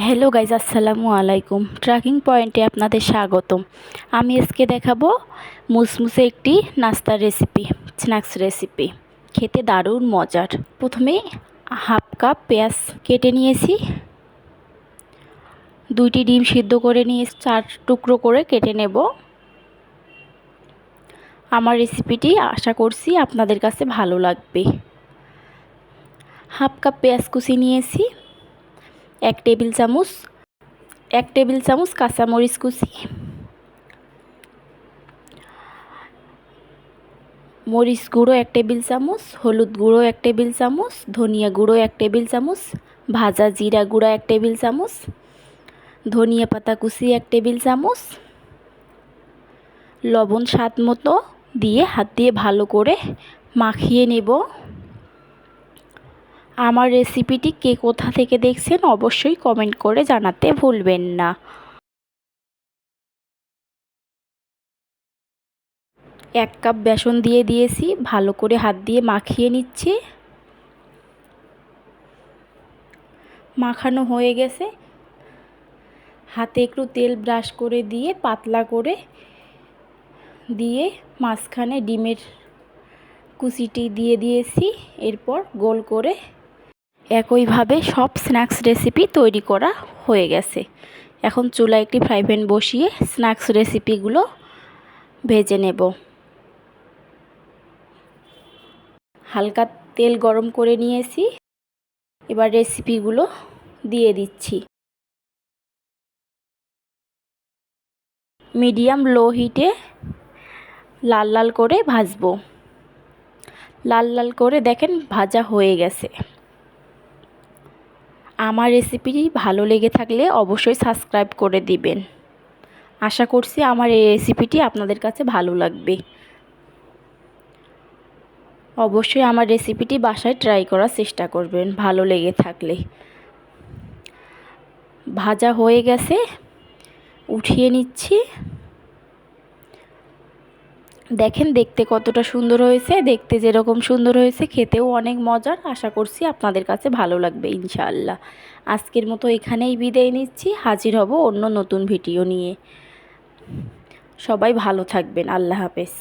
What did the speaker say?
Hello guys, আসসালামু আলাইকুম। Trekking পয়েন্টে আপনাদের স্বাগতম। আমি আজকে দেখাবো মুসমুসে একটি নাস্তার রেসিপি, স্ন্যাক্স রেসিপি। খেতে দারুণ মজার। প্রথমে হাফ কাপ পেঁয়াজ কেটে নিয়েছি, 2টি ডিম সিদ্ধ করে নিয়ে 4 টুকরো করে কেটে নেব। আমার রেসিপিটি আশা করছি আপনাদের কাছে ভালো লাগবে। হাফ কাপ পেঁয়াজ কুচি নিয়েছি, 1 টেবিল চামচ কাঁচামরিচ কুচি, মরিচ গুঁড়ো 1 টেবিল চামচ, হলুদ গুঁড়ো 1 টেবিল চামচ, ধনিয়া গুঁড়ো 1 টেবিল চামচ, ভাজা জিরা গুঁড়া 1 টেবিল চামচ, ধনিয়া পাতা কুচি 1 টেবিল চামচ, লবণ স্বাদ মতো দিয়ে হাত দিয়ে ভালো করে মাখিয়ে নেব। আমার রেসিপিটি কে কোথা থেকে দেখছেন অবশ্যই কমেন্ট করে জানাতে ভুলবেন না। 1 কাপ বেসন দিয়ে দিয়েছি, ভালো করে হাত দিয়ে মাখিয়ে নিচ্ছি। মাখানো হয়ে গেছে, হাতে একটু তেল ব্রাশ করে দিয়ে পাতলা করে দিয়ে মাঝখানে ডিমের কুচিটি দিয়ে দিয়েছি। এরপর গোল করে একইভাবে সব স্ন্যাক্স রেসিপি তৈরি করা হয়ে গেছে। এখন চুলায় একটি ফ্রাই প্যান বসিয়ে স্ন্যাক্স রেসিপিগুলো ভেজে নেব। হালকা তেল গরম করে নিয়েছি, এবার রেসিপিগুলো দিয়ে দিচ্ছি। মিডিয়াম লো হিটে লাল লাল করে ভাজবো। লাল লাল করে দেখেন ভাজা হয়ে গেছে। আমার রেসিপিটি ভালো লেগে থাকলে অবশ্যই সাবস্ক্রাইব করে দিবেন। আশা করছি আমার এই রেসিপিটি আপনাদের কাছে ভালো লাগবে। অবশ্যই আমার রেসিপিটি বাসায় ট্রাই করার চেষ্টা করবেন ভালো লেগে থাকলে। ভাজা হয়ে গেছে, উঠিয়ে নিচ্ছি। দেখেন দেখতে কতটা সুন্দর হয়েছে। দেখতে যেরকম সুন্দর হয়েছে খেতেও অনেক মজার। আশা করছি আপনাদের কাছে ভালো লাগবে ইনশাআল্লাহ। আজকের মতো এখানেই বিদায় নিচ্ছি। হাজির হব অন্য নতুন ভিডিও নিয়ে। সবাই ভালো থাকবেন। আল্লাহ হাফেজ।